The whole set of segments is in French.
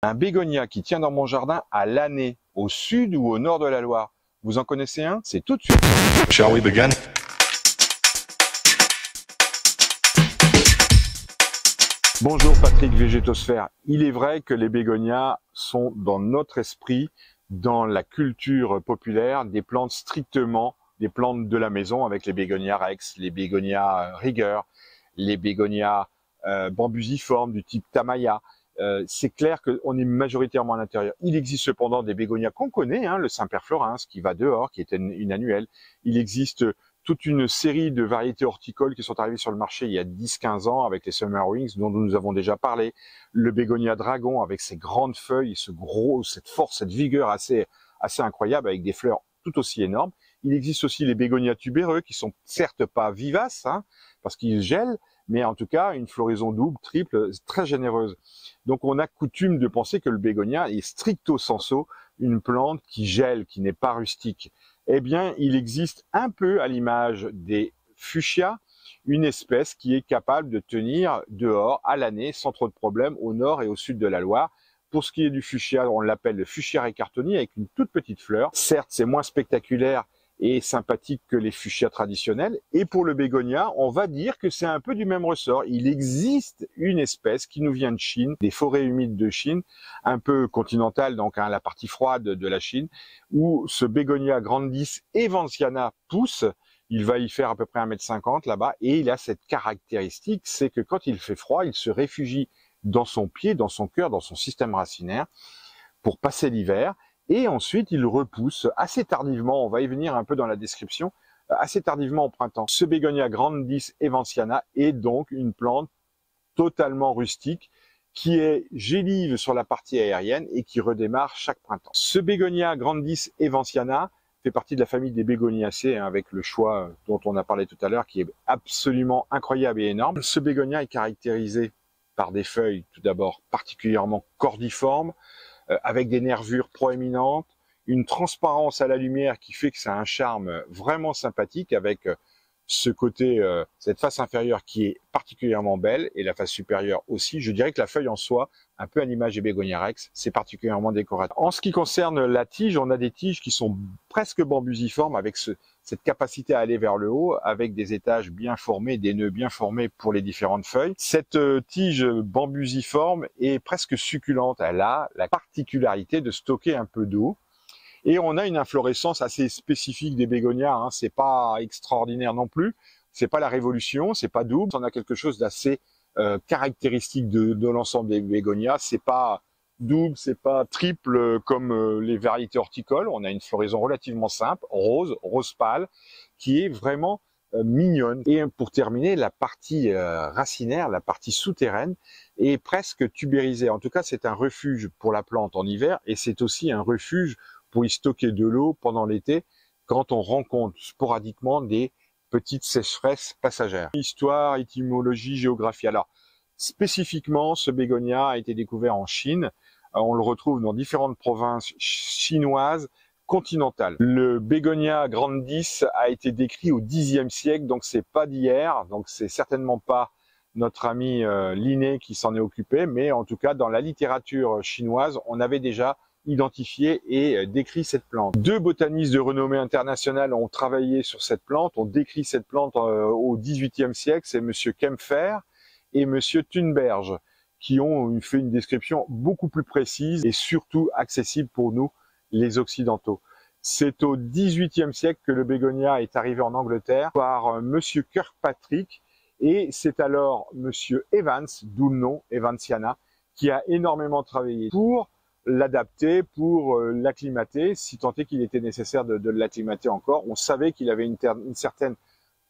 Un bégonia qui tient dans mon jardin à l'année, au sud ou au nord de la Loire. Vous en connaissez un? C'est tout de suite. Shall we begin? Bonjour Patrick Végétosphère. Il est vrai que les bégonias sont dans notre esprit, dans la culture populaire, des plantes strictement des plantes de la maison, avec les bégonias rex, les bégonias rigueur, les bégonias bambusiformes du type tamaya. C'est clair qu'on est majoritairement à l'intérieur. Il existe cependant des bégonias qu'on connaît, hein, le Saint-Père Florens qui va dehors, qui est une annuelle. Il existe toute une série de variétés horticoles qui sont arrivées sur le marché il y a 10-15 ans avec les Summer Wings dont nous avons déjà parlé. Le bégonia dragon avec ses grandes feuilles, cette force, cette vigueur assez incroyable avec des fleurs tout aussi énormes. Il existe aussi les bégonias tubéreux qui sont certes pas vivaces, hein, parce qu'ils gèlent, mais en tout cas une floraison double, triple, très généreuse. Donc on a coutume de penser que le bégonia est stricto sensu une plante qui gèle, qui n'est pas rustique. Eh bien, il existe un peu à l'image des fuchsias, une espèce qui est capable de tenir dehors à l'année sans trop de problèmes au nord et au sud de la Loire. Pour ce qui est du fuchsia, on l'appelle le fuchsia récartoni avec une toute petite fleur. Certes, c'est moins spectaculaire et sympathique que les fuchsias traditionnels. Et pour le bégonia, on va dire que c'est un peu du même ressort. Il existe une espèce qui nous vient de Chine, des forêts humides de Chine, un peu continentale, donc hein, la partie froide de la Chine, où ce bégonia grandis evanciana pousse. Il va y faire à peu près 1,50 m là-bas, et il a cette caractéristique, c'est que quand il fait froid, il se réfugie dans son pied, dans son cœur, dans son système racinaire, pour passer l'hiver. Et ensuite, il repousse assez tardivement, on va y venir un peu dans la description, assez tardivement au printemps. Ce bégonia grandis evanciana est donc une plante totalement rustique qui est gélive sur la partie aérienne et qui redémarre chaque printemps. Ce bégonia grandis evanciana fait partie de la famille des bégoniacées, hein, avec le choix dont on a parlé tout à l'heure, qui est absolument incroyable et énorme. Ce bégonia est caractérisé par des feuilles, tout d'abord, particulièrement cordiformes, avec des nervures proéminentes, une transparence à la lumière qui fait que ça a un charme vraiment sympathique avec ce côté, cette face inférieure qui est particulièrement belle et la face supérieure aussi. Je dirais que la feuille en soi, un peu à l'image des bégonias rex, c'est particulièrement décorateur. En ce qui concerne la tige, on a des tiges qui sont presque bambusiformes avec cette capacité à aller vers le haut, avec des étages bien formés, des nœuds bien formés pour les différentes feuilles. Cette tige bambusiforme est presque succulente. Elle a la particularité de stocker un peu d'eau. Et on a une inflorescence assez spécifique des bégonias, hein. C'est pas extraordinaire non plus, c'est pas la révolution, c'est pas double. On a quelque chose d'assez caractéristique de l'ensemble des bégonias. C'est pas double, c'est pas triple comme les variétés horticoles. On a une floraison relativement simple, rose pâle, qui est vraiment mignonne. Et pour terminer, la partie racinaire, la partie souterraine, est presque tubérisée. En tout cas, c'est un refuge pour la plante en hiver et c'est aussi un refuge pour y stocker de l'eau pendant l'été quand on rencontre sporadiquement des petites sécheresses passagères. Histoire, étymologie, géographie. Alors, spécifiquement, ce bégonia a été découvert en Chine. On le retrouve dans différentes provinces chinoises continentales. Le bégonia grandis a été décrit au Xe siècle, donc c'est pas d'hier, donc c'est certainement pas notre ami Linné qui s'en est occupé, mais en tout cas, dans la littérature chinoise, on avait déjà identifié et décrit cette plante. Deux botanistes de renommée internationale ont travaillé sur cette plante, ont décrit cette plante au XVIIIe siècle, c'est monsieur Kempfer et monsieur Thunberge, qui ont fait une description beaucoup plus précise et surtout accessible pour nous, les Occidentaux. C'est au XVIIIe siècle que le bégonia est arrivé en Angleterre par monsieur Kirkpatrick, et c'est alors monsieur Evans, d'où le nom Evanciana, qui a énormément travaillé pour l'adapter, pour l'acclimater, si tant est qu'il était nécessaire de l'acclimater encore. On savait qu'il avait une certaine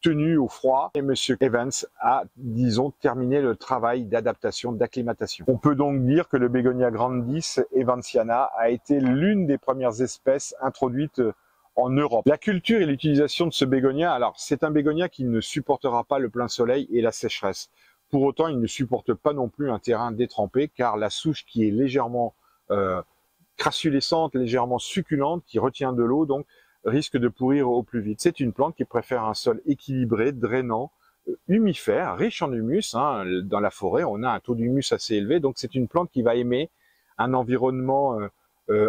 tenue au froid et monsieur Evans a, disons, terminé le travail d'adaptation, d'acclimatation. On peut donc dire que le bégonia grandis evanciana a été l'une des premières espèces introduites en Europe. La culture et l'utilisation de ce bégonia, alors c'est un bégonia qui ne supportera pas le plein soleil et la sécheresse. Pour autant, il ne supporte pas non plus un terrain détrempé car la souche qui est légèrement crassulescente, légèrement succulente, qui retient de l'eau, donc risque de pourrir au plus vite. C'est une plante qui préfère un sol équilibré, drainant, humifère, riche en humus. Hein. Dans la forêt, on a un taux d'humus assez élevé, donc c'est une plante qui va aimer un environnement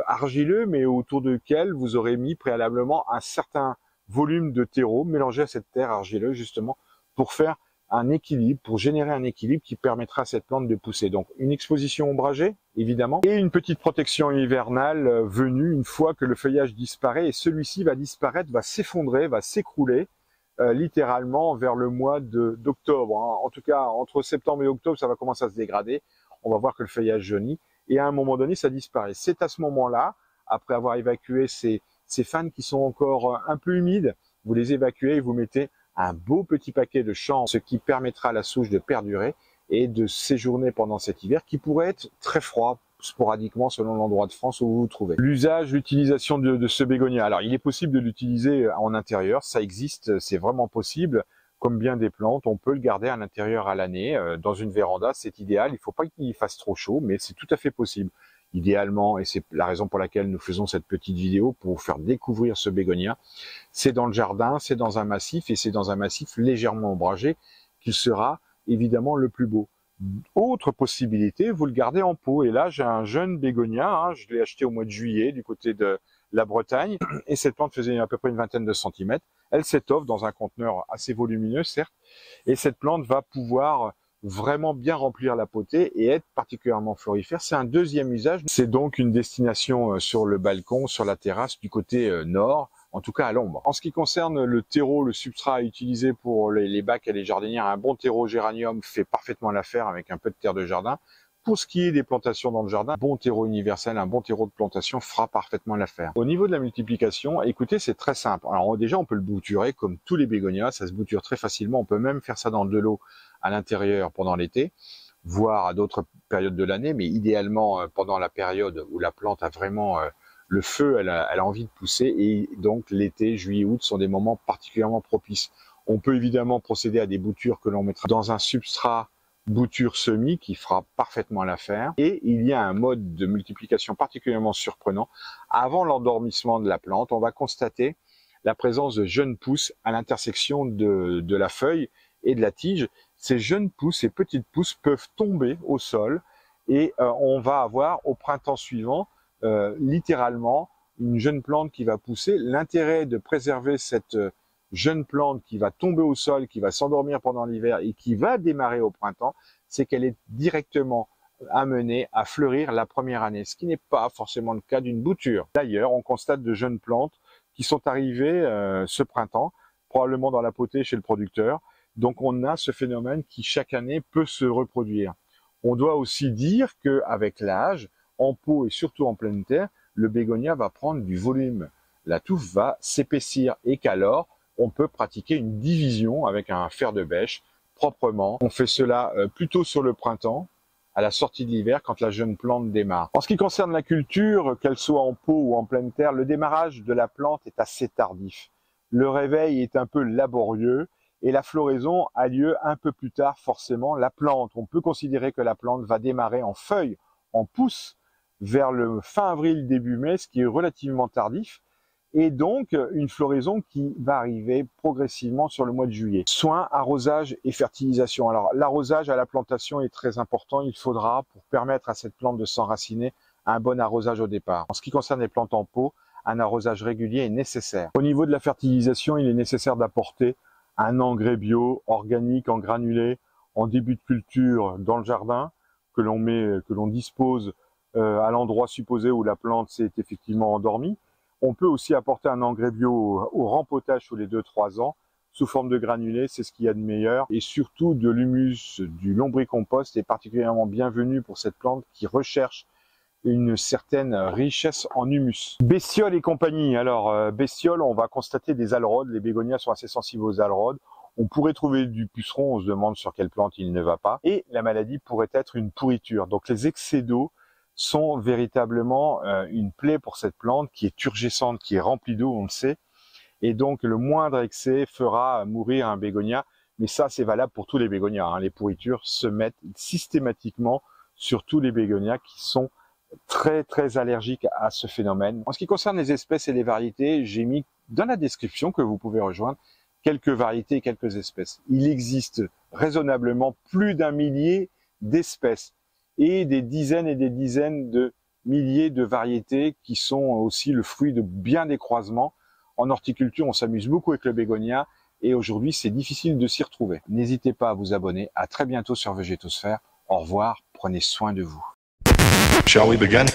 argileux, mais autour duquel vous aurez mis préalablement un certain volume de terreau mélangé à cette terre argileuse justement pour faire un équilibre, pour générer un équilibre qui permettra à cette plante de pousser. Donc une exposition ombragée, évidemment, et une petite protection hivernale venue une fois que le feuillage disparaît, et celui-ci va disparaître, va s'effondrer, va s'écrouler, littéralement vers le mois d'octobre. Hein. En tout cas, entre septembre et octobre, ça va commencer à se dégrader. On va voir que le feuillage jaunit, et à un moment donné, ça disparaît. C'est à ce moment-là, après avoir évacué ces fans qui sont encore un peu humides, vous les évacuez et vous mettez un beau petit paquet de chanvre, ce qui permettra à la souche de perdurer et de séjourner pendant cet hiver qui pourrait être très froid sporadiquement selon l'endroit de France où vous vous trouvez. L'usage, l'utilisation de ce bégonia. Alors il est possible de l'utiliser en intérieur, ça existe, c'est vraiment possible. Comme bien des plantes, on peut le garder à l'intérieur à l'année. Dans une véranda, c'est idéal. Il ne faut pas qu'il fasse trop chaud, mais c'est tout à fait possible. Idéalement, et c'est la raison pour laquelle nous faisons cette petite vidéo, pour vous faire découvrir ce bégonia, c'est dans le jardin, c'est dans un massif, et c'est dans un massif légèrement ombragé qu'il sera évidemment le plus beau. Autre possibilité, vous le gardez en pot. Et là, j'ai un jeune bégonia, hein, je l'ai acheté au mois de juillet du côté de la Bretagne, et cette plante faisait à peu près une vingtaine de centimètres. Elle s'étoffe dans un conteneur assez volumineux, certes, et cette plante va pouvoir vraiment bien remplir la potée et être particulièrement florifère. C'est un deuxième usage. C'est donc une destination sur le balcon, sur la terrasse du côté nord, en tout cas à l'ombre. En ce qui concerne le terreau, le substrat à utiliser pour les bacs et les jardinières, un bon terreau géranium fait parfaitement l'affaire avec un peu de terre de jardin. Pour ce qui est des plantations dans le jardin, un bon terreau universel, un bon terreau de plantation fera parfaitement l'affaire. Au niveau de la multiplication, écoutez, c'est très simple. Alors déjà, on peut le bouturer comme tous les bégonias, ça se bouture très facilement. On peut même faire ça dans de l'eau à l'intérieur pendant l'été, voire à d'autres périodes de l'année, mais idéalement pendant la période où la plante a vraiment le feu, elle a envie de pousser, et donc l'été, juillet, août sont des moments particulièrement propices. On peut évidemment procéder à des boutures que l'on mettra dans un substrat bouture semi qui fera parfaitement l'affaire, et il y a un mode de multiplication particulièrement surprenant. Avant l'endormissement de la plante, on va constater la présence de jeunes pousses à l'intersection de la feuille et de la tige. Ces jeunes pousses, ces petites pousses peuvent tomber au sol, et on va avoir au printemps suivant littéralement une jeune plante qui va pousser. L'intérêt de préserver cette jeune plante qui va tomber au sol, qui va s'endormir pendant l'hiver et qui va démarrer au printemps, c'est qu'elle est directement amenée à fleurir la première année, ce qui n'est pas forcément le cas d'une bouture. D'ailleurs, on constate de jeunes plantes qui sont arrivées ce printemps, probablement dans la potée chez le producteur. Donc on a ce phénomène qui chaque année peut se reproduire. On doit aussi dire qu'avec l'âge, en pot et surtout en pleine terre, le bégonia va prendre du volume. La touffe va s'épaissir, et qu'alors on peut pratiquer une division avec un fer de bêche proprement. On fait cela plutôt sur le printemps, à la sortie de l'hiver, quand la jeune plante démarre. En ce qui concerne la culture, qu'elle soit en pot ou en pleine terre, le démarrage de la plante est assez tardif. Le réveil est un peu laborieux, et la floraison a lieu un peu plus tard forcément. La plante, on peut considérer que la plante va démarrer en feuilles, en pousses, vers le fin avril, début mai, ce qui est relativement tardif, et donc une floraison qui va arriver progressivement sur le mois de juillet. Soins, arrosage et fertilisation. Alors l'arrosage à la plantation est très important. Il faudra, pour permettre à cette plante de s'enraciner, un bon arrosage au départ. En ce qui concerne les plantes en pot, un arrosage régulier est nécessaire. Au niveau de la fertilisation, il est nécessaire d'apporter un engrais bio, organique, en granulé, en début de culture dans le jardin, que l'on dispose à l'endroit supposé où la plante s'est effectivement endormie. On peut aussi apporter un engrais bio au rempotage tous les 2-3 ans, sous forme de granulés, c'est ce qu'il y a de meilleur. Et surtout de l'humus, du lombricompost est particulièrement bienvenu pour cette plante qui recherche une certaine richesse en humus. Bestiole et compagnie. Alors, bestiole, on va constater des alrodes. Les bégonias sont assez sensibles aux alrodes. On pourrait trouver du puceron, on se demande sur quelle plante il ne va pas. Et la maladie pourrait être une pourriture. Donc les excès d'eau sont véritablement une plaie pour cette plante qui est turgescente, qui est remplie d'eau, on le sait. Et donc le moindre excès fera mourir un bégonia. Mais ça, c'est valable pour tous les bégonias, hein. Les pourritures se mettent systématiquement sur tous les bégonias qui sont très allergiques à ce phénomène. En ce qui concerne les espèces et les variétés, j'ai mis dans la description, que vous pouvez rejoindre, quelques variétés et quelques espèces. Il existe raisonnablement plus d'1 millier d'espèces et des dizaines de milliers de variétés qui sont aussi le fruit de bien des croisements. En horticulture, on s'amuse beaucoup avec le bégonia et aujourd'hui, c'est difficile de s'y retrouver. N'hésitez pas à vous abonner. À très bientôt sur Végétosphère. Au revoir. Prenez soin de vous. Shall we begin?